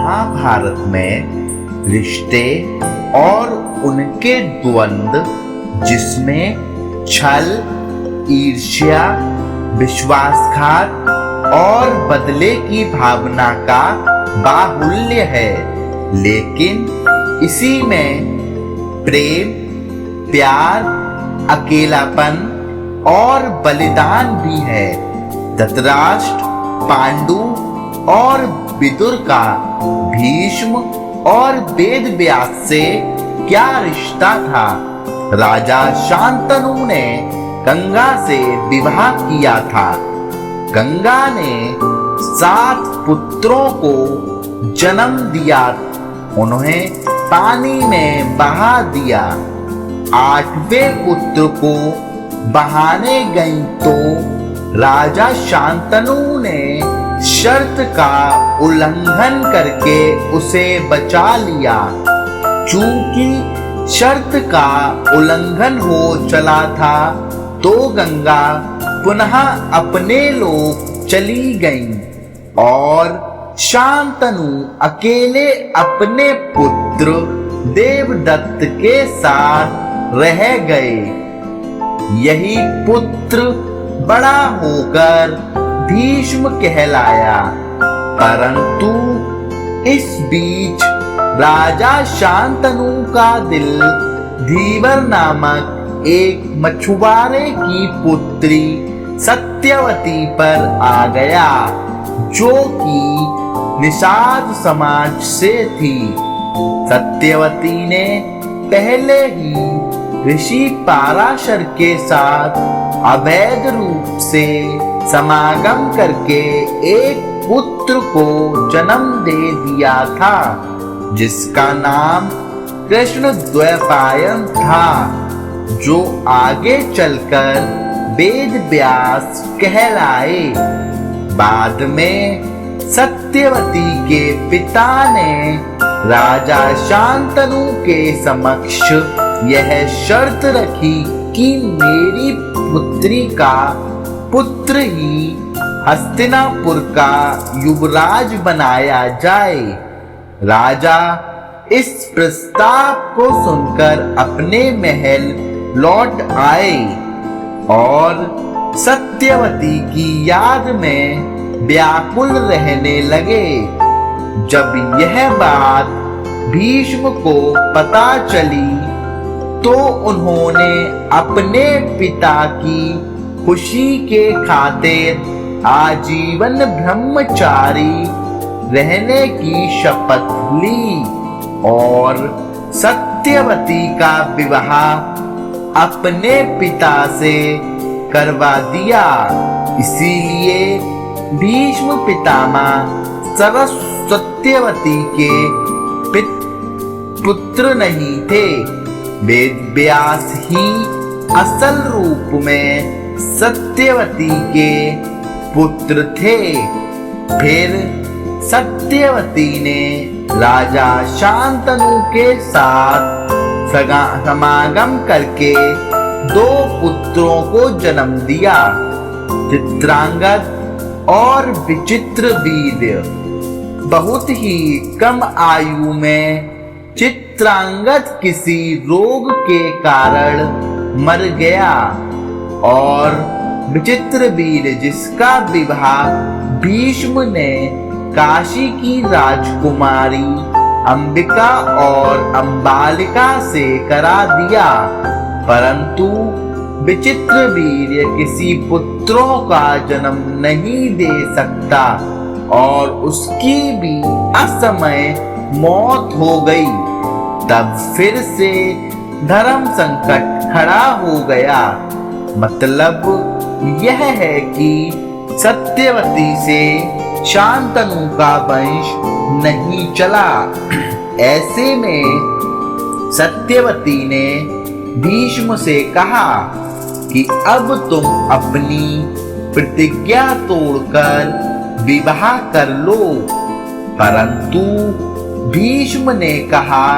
महाभारत में रिश्ते और उनके द्वंद्व, जिसमें छल, ईर्ष्या, विश्वासघात और बदले की भावना का बाहुल्य है, लेकिन इसी में प्रेम, प्यार, अकेलापन और बलिदान भी है। धृतराष्ट्र, पांडु और विदुर का भीष्म और वेद व्यास से क्या रिश्ता था? राजा शांतनु ने गंगा से विवाह किया था। गंगा ने 7 पुत्रों को जन्म दिया, उन्हें पानी में बहा दिया। 8वें पुत्र को बहाने गई तो राजा शांतनु ने शर्त का उल्लंघन करके उसे बचा लिया। चूंकि शर्त का उल्लंघन हो चला था, तो गंगा पुनः अपने लोक चली गई और शांतनु अकेले अपने पुत्र देवदत्त के साथ रह गए। यही पुत्र बड़ा होकर भीष्म कहलाया। परंतु इस बीच राजा शांतनु का दिल धीवर नामक एक मछुआरे की पुत्री सत्यवती पर आ गया, जो कि निषाद समाज से थी। सत्यवती ने पहले ही ऋषि पाराशर के साथ अवैध रूप से समागम करके एक पुत्र को जन्म दे दिया था, जिसका नाम कृष्णद्वैपायन था, जो आगे चलकर वेद व्यास कहलाए। बाद में सत्यवती के पिता ने राजा शांतनु के समक्ष यह शर्त रखी कि मेरी पुत्री का पुत्र ही हस्तिनापुर का युवराज बनाया जाए। राजा इस प्रस्ताव को सुनकर अपने महल लौट आए और सत्यवती की याद में व्याकुल रहने लगे। जब यह बात भीष्म को पता चली, तो उन्होंने अपने पिता की खुशी के खातिर आजीवन ब्रह्मचारी रहने की शपथ ली और सत्यवती का विवाह अपने पिता से करवा दिया। इसीलिए भीष्म पितामह सत्यवती के पुत्र नहीं थे। वेद व्यास ही असल रूप में सत्यवती के पुत्र थे। फिर सत्यवती ने राजा शांतनु के साथ समागम करके 2 पुत्रों को जन्म दिया, चित्रांगद और विचित्रवीर्य। बहुत ही कम आयु में चित्रांगद किसी रोग के कारण मर गया और विचित्रवीर्य, जिसका विवाह भीष्म ने काशी की राजकुमारी अंबिका और अंबालिका से करा दिया। परंतु विचित्रवीर्य किसी पुत्रों का जन्म नहीं दे सकता और उसकी भी असमय मौत हो गई। तब फिर से धर्म संकट खड़ा हो गया। मतलब यह है कि सत्यवती से शांतनु का वंश नहीं चला। ऐसे में सत्यवती ने भीष्म से कहा कि अब तुम अपनी प्रतिज्ञा तोड़कर विवाह कर लो। परंतु भीष्म ने कहा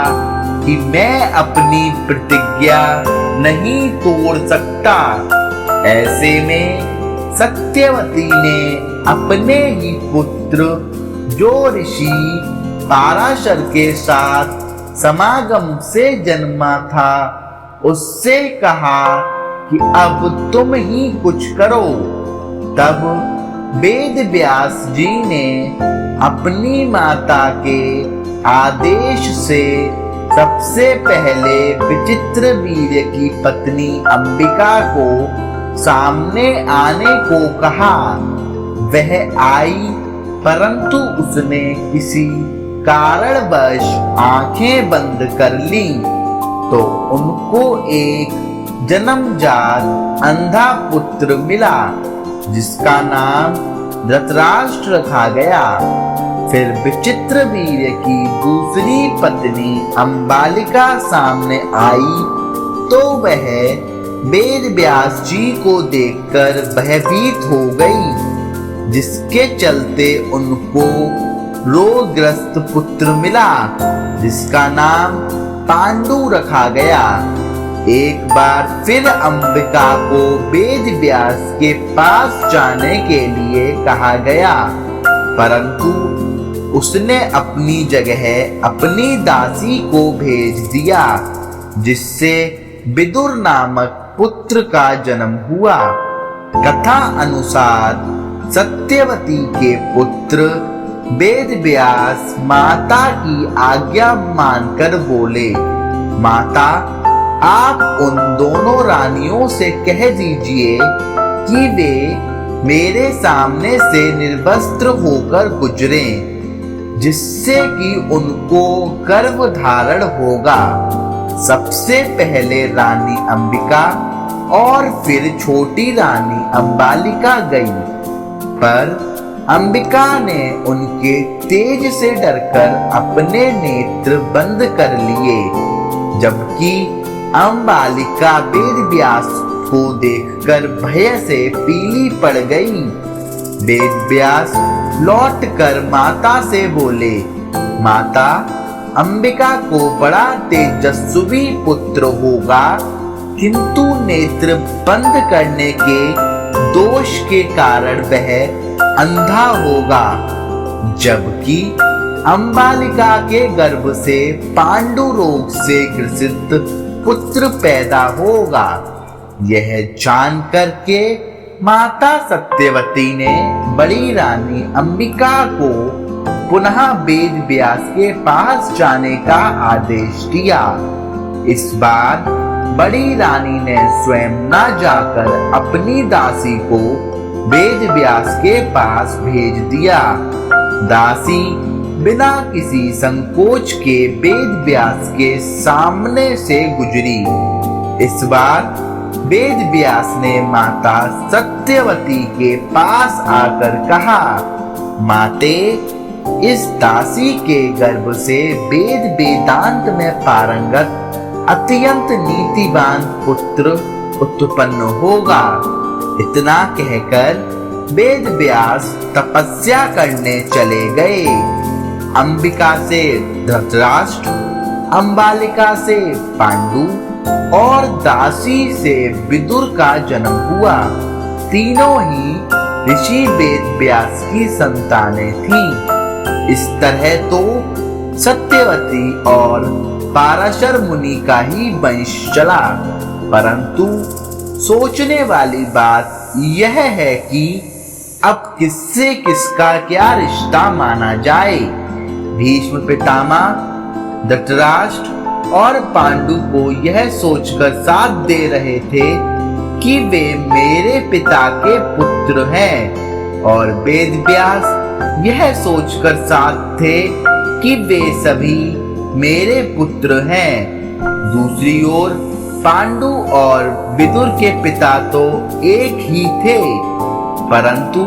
कि मैं अपनी प्रतिज्ञा नहीं तोड़ सकता। ऐसे में सत्यवती ने अपने ही पुत्र जो ऋषि पाराशर के साथ समागम से जन्मा था, उससे कहा कि अब तुम ही कुछ करो। तब वेद व्यास जी ने अपनी माता के आदेश से सबसे पहले विचित्रवीर्य की पत्नी अंबिका को सामने आने को कहा। वह आई, परंतु उसने किसी कारणवश आंखें बंद कर ली, तो उनको एक जन्मजात अंधा पुत्र मिला, जिसका नाम धृतराष्ट्र रखा गया। फिर विचित्रवीर्य की दूसरी पत्नी अंबालिका सामने आई, तो वह वेद व्यास जी को देखकर भयभीत हो गई, जिसके चलते उनको रोगग्रस्त पुत्र मिला, जिसका नाम पांडु रखा गया। एक बार फिर अंबिका को वेद व्यास के पास जाने के लिए कहा गया, परंतु उसने अपनी जगह अपनी दासी को भेज दिया, जिससे विदुर नामक पुत्र का जन्म हुआ। कथा अनुसार सत्यवती के पुत्र वेद व्यास माता की आज्ञा मानकर बोले, माता, आप उन दोनों रानियों से कह दीजिए कि वे मेरे सामने से निर्वस्त्र होकर गुजरें, जिससे कि उनको गर्भ धारण होगा। सबसे पहले रानी अंबिका और फिर छोटी रानी अंबालिका गई, पर अंबिका ने उनके तेज से डरकर अपने नेत्र बंद कर लिए, जबकि अंबालिका वेद व्यास को देखकर भय से पीली पड़ गई। वेद व्यास लौटकर माता से बोले, माता, अंबिका को बड़ा तेजस्वी पुत्र होगा, किंतु नेत्र बंद करने के दोष के कारण वह अंधा होगा, जबकि अंबालिका के गर्भ से पांडु रोग से ग्रसित पुत्र पैदा होगा। यह जान करके माता सत्यवती ने बड़ी रानी अंबिका को पुनः वेद व्यास के पास जाने का आदेश दिया। इस बार बड़ी रानी ने स्वयं न जाकर अपनी दासी को वेद व्यास के पास भेज दिया। दासी बिना किसी संकोच के वेद व्यास के सामने से गुजरी। इस बार वेद व्यास ने माता सत्यवती के पास आकर कहा, माते, इस दासी के गर्भ से वेद वेदांत में पारंगत अत्यंत नीतिवान पुत्र उत्पन्न होगा। इतना कहकर वेद व्यास तपस्या करने चले गए। अंबिका से धृतराष्ट्र, अंबालिका से पांडु और दासी से विदुर का जन्म हुआ। तीनों ही ऋषि वेद व्यास की संतानें थीं। इस तरह तो सत्यवती और पाराशर मुनि का ही वंश चला, परंतु सोचने वाली बात यह है कि अब किससे किसका क्या रिश्ता माना जाए। भीष्म पितामह धृतराष्ट्र और पांडु को यह सोचकर साथ दे रहे थे कि वे मेरे पिता के पुत्र हैं, और वेद व्यास यह सोचकर साथ थे कि वे सभी मेरे पुत्र हैं। दूसरी ओर पांडु और विदुर के पिता तो एक ही थे, परंतु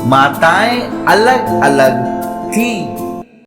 माताएं अलग अलग थीं।